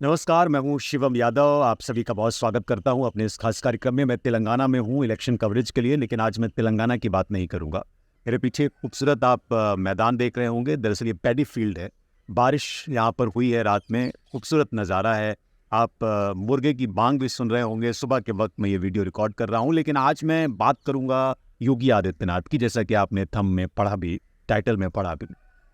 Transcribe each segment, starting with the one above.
नमस्कार, मैं हूँ शिवम यादव। आप सभी का बहुत स्वागत करता हूँ अपने इस खास कार्यक्रम में। मैं तेलंगाना में हूँ इलेक्शन कवरेज के लिए, लेकिन आज मैं तेलंगाना की बात नहीं करूँगा। मेरे पीछे एक खूबसूरत आप मैदान देख रहे होंगे। दरअसल ये पैडी फील्ड है। बारिश यहाँ पर हुई है रात में, खूबसूरत नज़ारा है। आप मुर्गे की बांग भी सुन रहे होंगे। सुबह के वक्त मैं ये वीडियो रिकॉर्ड कर रहा हूँ, लेकिन आज मैं बात करूँगा योगी आदित्यनाथ की, जैसा कि आपने थंब में पढ़ा भी, टाइटल में पढ़ा भी।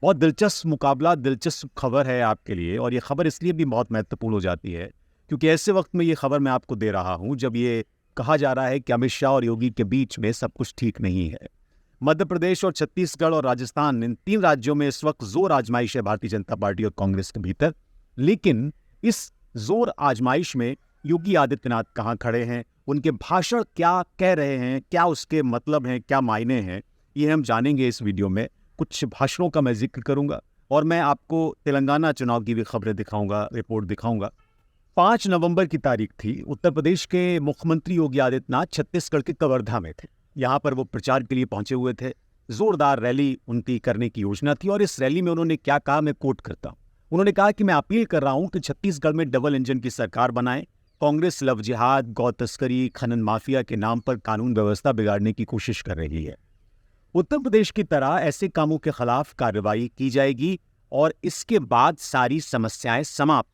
बहुत दिलचस्प मुकाबला, दिलचस्प खबर है आपके लिए, और ये खबर इसलिए भी बहुत महत्वपूर्ण हो जाती है क्योंकि ऐसे वक्त में ये खबर मैं आपको दे रहा हूं जब ये कहा जा रहा है कि अमित शाह और योगी के बीच में सब कुछ ठीक नहीं है। मध्य प्रदेश और छत्तीसगढ़ और राजस्थान, इन तीन राज्यों में इस वक्त जोर आजमाइश है भारतीय जनता पार्टी और कांग्रेस के भीतर। लेकिन इस जोर आजमाइश में योगी आदित्यनाथ कहाँ खड़े हैं, उनके भाषण क्या कह रहे हैं, क्या उसके मतलब हैं, क्या मायने हैं, ये हम जानेंगे इस वीडियो में। कुछ भाषणों का मैं जिक्र करूंगा और मैं आपको तेलंगाना चुनाव की भी खबरें दिखाऊंगा, रिपोर्ट दिखाऊंगा। 5 नवंबर की तारीख थी। उत्तर प्रदेश के मुख्यमंत्री योगी आदित्यनाथ छत्तीसगढ़ के कवर्धा में थे। यहां पर वो प्रचार के लिए पहुंचे हुए थे। जोरदार रैली उनकी करने की योजना थी, और इस रैली में उन्होंने क्या कहा, मैं कोट करता हूं। उन्होंने कहा कि मैं अपील कर रहा हूं कि छत्तीसगढ़ में डबल इंजन की सरकार बनाए। कांग्रेस लव जिहाद, गौ तस्करी, खनन माफिया के नाम पर कानून व्यवस्था बिगाड़ने की कोशिश कर रही है। उत्तर प्रदेश की तरह ऐसे कामों के खिलाफ कार्रवाई की जाएगी और इसके बाद सारी समस्याएं समाप्त।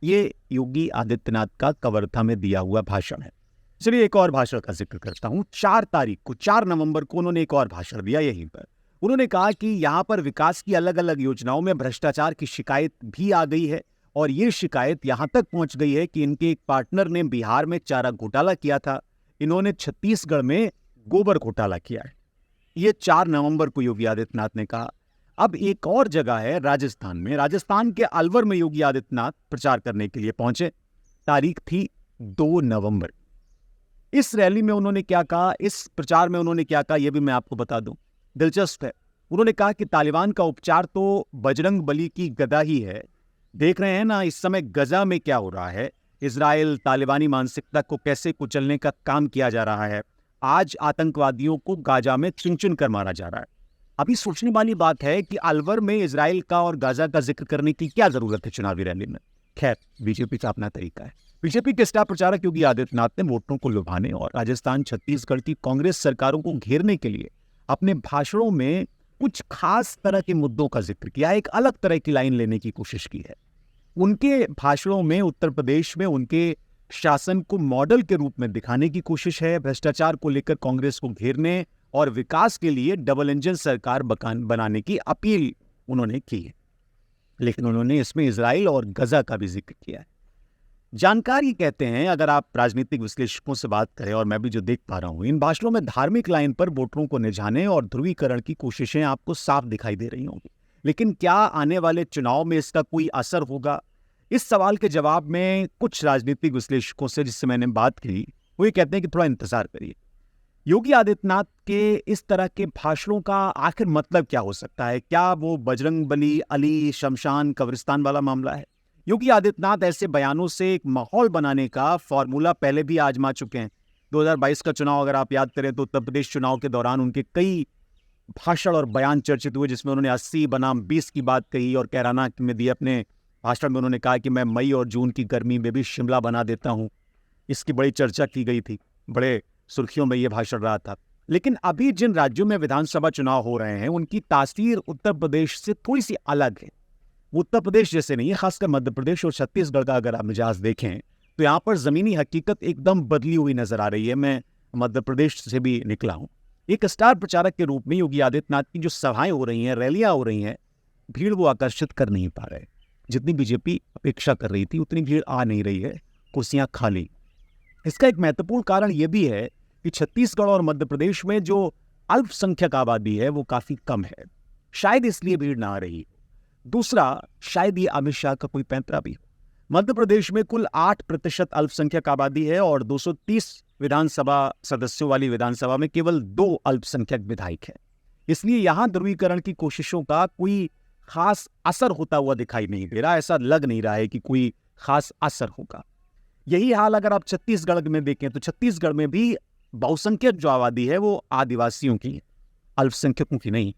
ये योगी आदित्यनाथ का कवर्धा में दिया हुआ भाषण है। चलिए एक और भाषण का जिक्र करता हूं। 4 तारीख को, 4 नवंबर को उन्होंने एक और भाषण दिया यहीं पर। उन्होंने कहा कि यहां पर विकास की अलग अलग योजनाओं में भ्रष्टाचार की शिकायत भी आ गई है, और ये शिकायत यहां तक पहुंच गई है कि इनके एक पार्टनर ने बिहार में चारा घोटाला किया था, इन्होंने छत्तीसगढ़ में गोबर घोटाला किया है। ये 4 नवंबर को योगी आदित्यनाथ ने कहा। अब एक और जगह है राजस्थान में। राजस्थान के अलवर में योगी आदित्यनाथ प्रचार करने के लिए पहुंचे। तारीख थी 2 नवंबर। इस रैली में उन्होंने क्या कहा, इस प्रचार में उन्होंने क्या कहा, यह भी मैं आपको बता दूं। दिलचस्प है। उन्होंने कहा कि तालिबान का उपचार तो बजरंग बली की गदा ही है। देख रहे हैं ना इस समय गजा में क्या हो रहा है। इजराइल तालिबानी मानसिकता को कैसे कुचलने का काम किया जा रहा है। आज आतंकवादियों को गाजा में चुन चुन कर मारा जा रहा है। अभी सोचने वाली बात है कि अलवर में इजराइल का और गाजा का जिक्र करने की क्या जरूरत है चुनावी रैली में। खैर, बीजेपी का अपना तरीका है। बीजेपी के स्टार प्रचारक योगी आदित्यनाथ ने वोटरों को लुभाने और राजस्थान छत्तीसगढ़ की कांग्रेस सरकारों को घेरने के लिए अपने भाषणों में कुछ खास तरह के मुद्दों का जिक्र किया, एक अलग तरह की लाइन लेने की कोशिश की है। उनके भाषणों में उत्तर प्रदेश में उनके शासन को मॉडल के रूप में दिखाने की कोशिश है। भ्रष्टाचार को लेकर कांग्रेस को घेरने और विकास के लिए डबल इंजन सरकार बनाने की अपील उन्होंने की है। लेकिन उन्होंने इसमें इजराइल और गजा का भी जिक्र किया है। जानकारी कहते हैं, अगर आप राजनीतिक विश्लेषकों से बात करें और मैं भी जो देख पा रहा हूं, इन भाषणों में धार्मिक लाइन पर वोटरों को निजाने और ध्रुवीकरण की कोशिशें आपको साफ दिखाई दे रही होंगी। लेकिन क्या आने वाले चुनाव में इसका कोई असर होगा? इस सवाल के जवाब में कुछ राजनीतिक विश्लेषकों से जिससे मैंने बात की, वो ये कहते हैं कि थोड़ा इंतजार करिए। योगी आदित्यनाथ के इस तरह के भाषणों का आखिर मतलब क्या हो सकता है? क्या वो बजरंग बली, अली, शमशान, कब्रिस्तान वाला मामला है? योगी आदित्यनाथ ऐसे बयानों से एक माहौल बनाने का फॉर्मूला पहले भी आजमा चुके हैं। 2022 का चुनाव अगर आप याद करें तो उत्तर प्रदेश चुनाव के दौरान उनके कई भाषण और बयान चर्चित हुए, जिसमें उन्होंने 80 बनाम 20 की बात कही, और कैराना में दिए अपने भाषण में उन्होंने कहा कि मैं मई और जून की गर्मी में भी शिमला बना देता हूं। इसकी बड़ी चर्चा की गई थी, बड़े सुर्खियों में यह भाषण रहा था। लेकिन अभी जिन राज्यों में विधानसभा चुनाव हो रहे हैं, उनकी तासीर उत्तर प्रदेश से थोड़ी सी अलग है। उत्तर प्रदेश जैसे नहीं है, खासकर मध्य प्रदेश और छत्तीसगढ़ का अगर आप मिजाज देखें तो यहाँ पर जमीनी हकीकत एकदम बदली हुई नजर आ रही है। मैं मध्य प्रदेश से भी निकला हूं। एक स्टार प्रचारक के रूप में योगी आदित्यनाथ की जो सभाएं हो रही हैं, रैलियां हो रही हैं, भीड़ वो आकर्षित कर नहीं पा रहे। जितनी बीजेपी अपेक्षा कर रही थी उतनी भीड़ आ नहीं रही है, कुर्सियां खाली। इसका एक महत्वपूर्ण कारण यह भी है कि छत्तीसगढ़ और मध्य प्रदेश में जो अल्पसंख्यक आबादी है वो काफी कम है, शायद इसलिए भीड़ ना आ रही। दूसरा, शायद ये अमित शाह का कोई पैंतरा भी हो। मध्य प्रदेश में कुल 8% अल्पसंख्यक आबादी है और 230 विधानसभा सदस्यों वाली विधानसभा में केवल 2 अल्पसंख्यक विधायक हैं। इसलिए यहां ध्रुवीकरण की कोशिशों का कोई खास असर होता हुआ दिखाई नहीं दे रहा। ऐसा लग नहीं रहा है कि कोई खास असर होगा। यही हाल अगर आप छत्तीसगढ़ में देखें तो छत्तीसगढ़ में भी बहुसंख्यक जो आबादी है वो आदिवासियों की है, अल्पसंख्यकों की नहीं।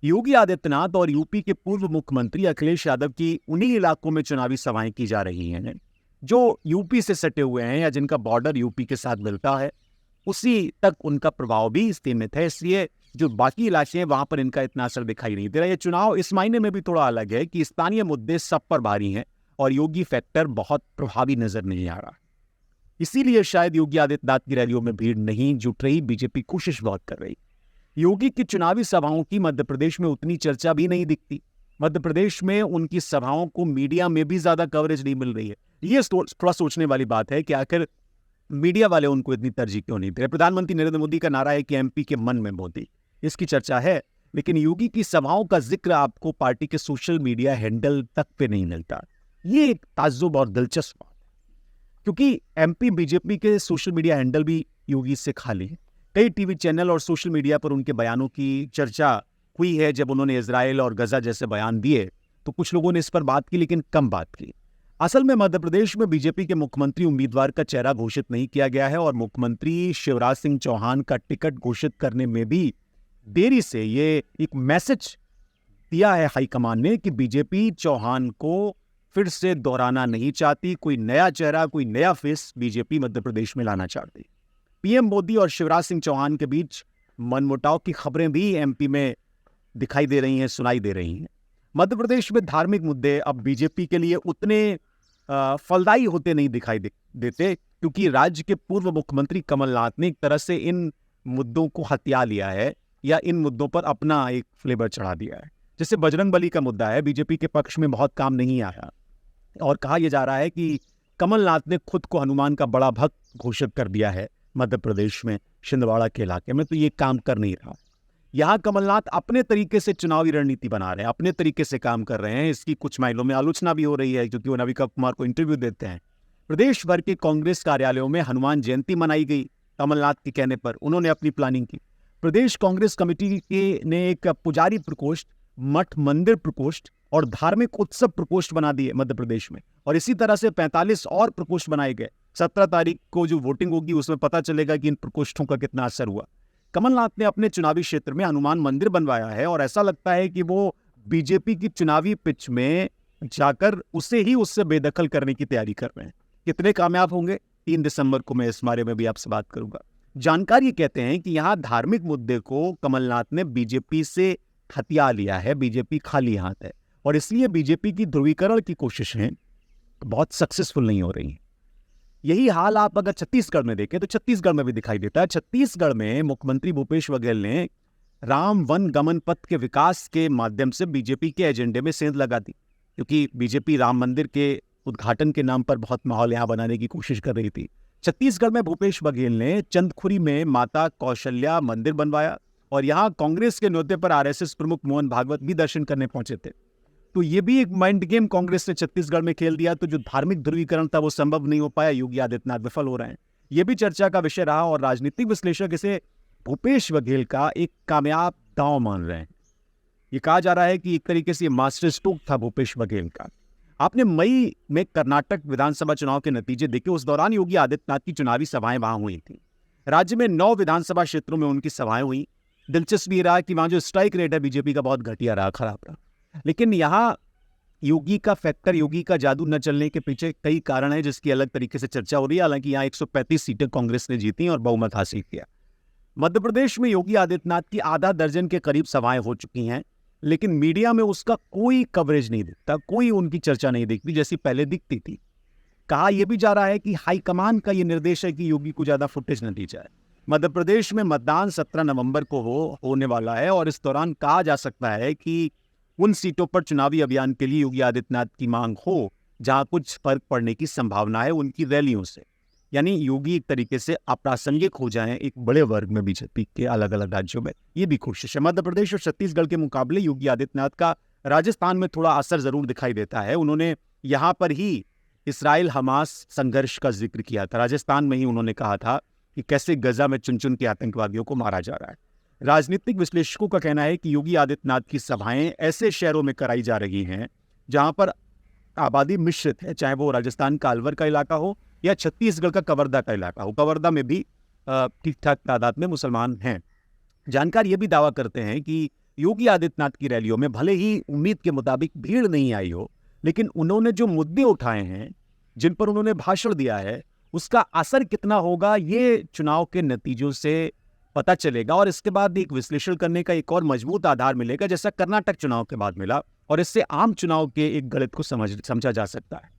योगी आदित्यनाथ और यूपी के पूर्व मुख्यमंत्री अखिलेश यादव की उन्हीं इलाकों में चुनावी सभाएं की जा रही हैं जो यूपी से सटे हुए हैं या जिनका बॉर्डर यूपी के साथ मिलता है। उसी तक उनका प्रभाव भी सीमित है, इसलिए जो बाकी इलाके हैं वहां पर इनका इतना असर दिखाई नहीं दे रहा। ये चुनाव इस मायने में भी थोड़ा अलग है कि स्थानीय मुद्दे सब पर भारी हैं और योगी फैक्टर बहुत प्रभावी नजर नहीं आ रहा। इसीलिए शायद योगी आदित्यनाथ की रैलियों में भीड़ नहीं जुट रही। बीजेपी कोशिश बहुत कर रही। योगी की चुनावी सभाओं की मध्य प्रदेश में उतनी चर्चा भी नहीं दिखती। मध्य प्रदेश में उनकी सभाओं को मीडिया में भी ज्यादा कवरेज नहीं मिल रही है। ये थोड़ा सोचने वाली बात है कि आखिर मीडिया वाले उनको इतनी तरजीह क्यों नहीं दे रहे। प्रधानमंत्री नरेंद्र मोदी का नारा है कि एमपी के मन में मोदी, इसकी चर्चा है, लेकिन योगी की सभाओं का जिक्र आपको पार्टी के सोशल मीडिया हैंडल तक पे नहीं मिलता। ये एक ताज्जुब और दिलचस्प बात है, क्योंकि एमपी बीजेपी के सोशल मीडिया हैंडल भी योगी से खाली है। कई टीवी चैनल और सोशल मीडिया पर उनके बयानों की चर्चा हुई है। जब उन्होंने इजराइल और गजा जैसे बयान दिए तो कुछ लोगों ने इस पर बात की, लेकिन कम बात की। असल में मध्य प्रदेश में बीजेपी के मुख्यमंत्री उम्मीदवार का चेहरा घोषित नहीं किया गया है और मुख्यमंत्री शिवराज सिंह चौहान का टिकट घोषित करने में भी देरी से ये एक मैसेज दिया है हाईकमान ने कि बीजेपी चौहान को फिर से दोहराना नहीं चाहती। कोई नया चेहरा, कोई नया फेस बीजेपी मध्य प्रदेश में लाना चाहती। पीएम मोदी और शिवराज सिंह चौहान के बीच मनमुटाव की खबरें भी एमपी में दिखाई दे रही हैं, सुनाई दे रही हैं। मध्य प्रदेश में धार्मिक मुद्दे अब बीजेपी के लिए उतने फलदायी होते नहीं दिखाई देते, क्योंकि राज्य के पूर्व मुख्यमंत्री कमलनाथ ने एक तरह से इन मुद्दों को हथिया लिया है या इन मुद्दों पर अपना एक फ्लेवर चढ़ा दिया है। जैसे बजरंगबली का मुद्दा है, बीजेपी के पक्ष में बहुत काम नहीं आया और कहा यह जा रहा है कि कमलनाथ ने खुद को हनुमान का बड़ा भक्त घोषित कर दिया है मध्य प्रदेश में छिंदवाड़ा के इलाके में, तो ये काम कर नहीं रहा। यहाँ कमलनाथ अपने तरीके से चुनावी रणनीति बना रहे हैं, अपने तरीके से काम कर रहे हैं। इसकी कुछ मायनों में आलोचना भी हो रही है, क्योंकि वो नवीका कुमार को इंटरव्यू देते हैं। प्रदेश भर के कांग्रेस कार्यालयों में हनुमान जयंती मनाई गई कमलनाथ के कहने पर, उन्होंने अपनी प्लानिंग की। प्रदेश कांग्रेस कमेटी के ने एक पुजारी प्रकोष्ठ, मठ मंदिर प्रकोष्ठ और धार्मिक उत्सव प्रकोष्ठ बना दिए मध्य प्रदेश में, और इसी तरह से 45 और प्रकोष्ठ बनाए गए। 17 तारीख को जो वोटिंग होगी उसमें पता चलेगा कि इन प्रकोष्ठों का कितना असर हुआ। कमलनाथ ने अपने चुनावी क्षेत्र में हनुमान मंदिर बनवाया है और ऐसा लगता है कि वो बीजेपी की चुनावी पिच में जाकर उससे बेदखल करने की तैयारी कर रहे हैं। कितने कामयाब होंगे, 3 दिसंबर को मैं इस बारे में भी आपसे बात करूंगा। जानकारी कहते हैं कि यहाँ धार्मिक मुद्दे को कमलनाथ ने बीजेपी से हथिया लिया है, बीजेपी खाली हाथ है और इसलिए बीजेपी की ध्रुवीकरण की कोशिशें बहुत सक्सेसफुल नहीं हो रही हैं। यही हाल आप अगर छत्तीसगढ़ में देखें तो छत्तीसगढ़ में भी दिखाई देता है। छत्तीसगढ़ में मुख्यमंत्री भूपेश बघेल ने राम वन गमन पथ के विकास के माध्यम से बीजेपी के एजेंडे में सेंध लगा दी, क्योंकि बीजेपी राम मंदिर के उद्घाटन के नाम पर बहुत माहौल यहां बनाने की कोशिश कर रही थी। छत्तीसगढ़ में भूपेश बघेल ने चंदखुरी में माता कौशल्या मंदिर बनवाया और यहां कांग्रेस के न्योते पर आरएसएस प्रमुख मोहन भागवत भी दर्शन करने पहुंचे थे। तो ये भी एक माइंड गेम कांग्रेस ने छत्तीसगढ़ में खेल दिया। तो जो धार्मिक ध्रुवीकरण था वो संभव नहीं हो पाया, योगी आदित्यनाथ विफल हो रहे हैं। ये भी चर्चा का विषय रहा और राजनीतिक विश्लेषक इसे भूपेश बघेल का एक कामयाब दांव मान रहे हैं। ये कहा जा रहा है कि एक तरीके से मास्टर स्ट्रोक था भूपेश बघेल का। आपने मई में कर्नाटक विधानसभा चुनाव के नतीजे देखे, उस दौरान योगी आदित्यनाथ की चुनावी सभाएं वहां हुई थी। राज्य में 9 विधानसभा क्षेत्रों में उनकी सभाएं हुई। दिलचस्प ये रहा कि वहां जो स्ट्राइक रेट है बीजेपी का बहुत घटिया रहा, खराब रहा। लेकिन यहाँ योगी का फैक्टर, योगी का जादू न चलने के पीछे कई कारण है, जिसकी अलग तरीके से चर्चा हो रही है। हालांकि यहाँ 135 सीटें कांग्रेस ने जीती और बहुमत हासिल किया। मध्य प्रदेश में योगी आदित्यनाथ की आधा दर्जन के करीब सभाएं हो चुकी हैं, लेकिन मीडिया में उसका कोई कवरेज नहीं दिखता, कोई उनकी चर्चा नहीं दिखती जैसी पहले दिखती थी। कहा यह भी जा रहा है कि हाईकमान का यह निर्देश है कि योगी को ज्यादा फुटेज न दी जाए। मध्य प्रदेश में मतदान 17 नवंबर को होने वाला है और इस दौरान कहा जा सकता है कि उन सीटों पर चुनावी अभियान के लिए योगी आदित्यनाथ की मांग हो जहां कुछ फर्क पड़ने की संभावना है उनकी रैलियों से। यानी योगी एक तरीके से अप्रासंगिक हो जाएं एक बड़े वर्ग में बीजेपी के अलग अलग राज्यों में, ये भी कोशिश है। मध्य प्रदेश और छत्तीसगढ़ के मुकाबले योगी आदित्यनाथ का राजस्थान में थोड़ा असर जरूर दिखाई देता है। उन्होंने यहां पर ही इसराइल हमास संघर्ष का जिक्र किया था। राजस्थान में ही उन्होंने कहा था कि कैसे गजा में चुन चुन के आतंकवादियों को मारा जा रहा है। राजनीतिक विश्लेषकों का कहना है कि योगी आदित्यनाथ की सभाएं ऐसे शहरों में कराई जा रही हैं जहां पर आबादी मिश्रित है, चाहे वो राजस्थान का अलवर का इलाका हो या छत्तीसगढ़ का कवर्धा का इलाका हो। कवर्धा में भी ठीक ठाक तादाद में मुसलमान हैं। जानकार ये भी दावा करते हैं कि योगी आदित्यनाथ की रैलियों में भले ही उम्मीद के मुताबिक भीड़ नहीं आई हो, लेकिन उन्होंने जो मुद्दे उठाए हैं, जिन पर उन्होंने भाषण दिया है, उसका असर कितना होगा ये चुनाव के नतीजों से पता चलेगा। और इसके बाद एक विश्लेषण करने का एक और मजबूत आधार मिलेगा, जैसा कर्नाटक चुनाव के बाद मिला, और इससे आम चुनाव के एक गणित को समझा जा सकता है।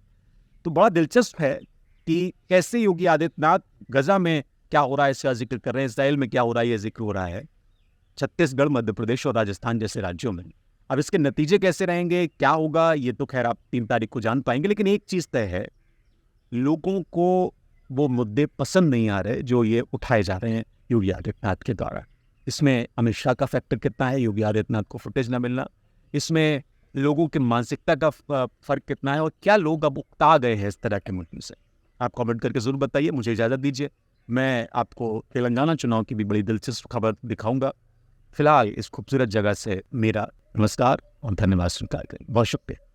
तो बड़ा दिलचस्प है कि कैसे योगी आदित्यनाथ गजा में क्या हो रहा है इसका जिक्र कर रहे हैं, इसराइल में क्या हो रहा है ये जिक्र हो रहा है, छत्तीसगढ़, मध्य प्रदेश और राजस्थान जैसे राज्यों में। अब इसके नतीजे कैसे रहेंगे, क्या होगा, ये तो खैर आप 3 तारीख को जान पाएंगे। लेकिन एक चीज तय है, लोगों को वो मुद्दे पसंद नहीं आ रहे जो ये उठाए जा रहे हैं योगी आदित्यनाथ के द्वारा। इसमें अमित शाह का फैक्टर कितना है, योगी आदित्यनाथ को फुटेज न मिलना, इसमें लोगों की मानसिकता का फर्क कितना है, और क्या लोग अब उकता गए हैं इस तरह के मुद्दों से। आप कमेंट करके जरूर बताइए। मुझे इजाजत दीजिए, मैं आपको तेलंगाना चुनाव की भी बड़ी दिलचस्प खबर दिखाऊंगा। फिलहाल इस खूबसूरत जगह से मेरा नमस्कार और धन्यवाद स्वीकार करें। बहुत शुक्रिया।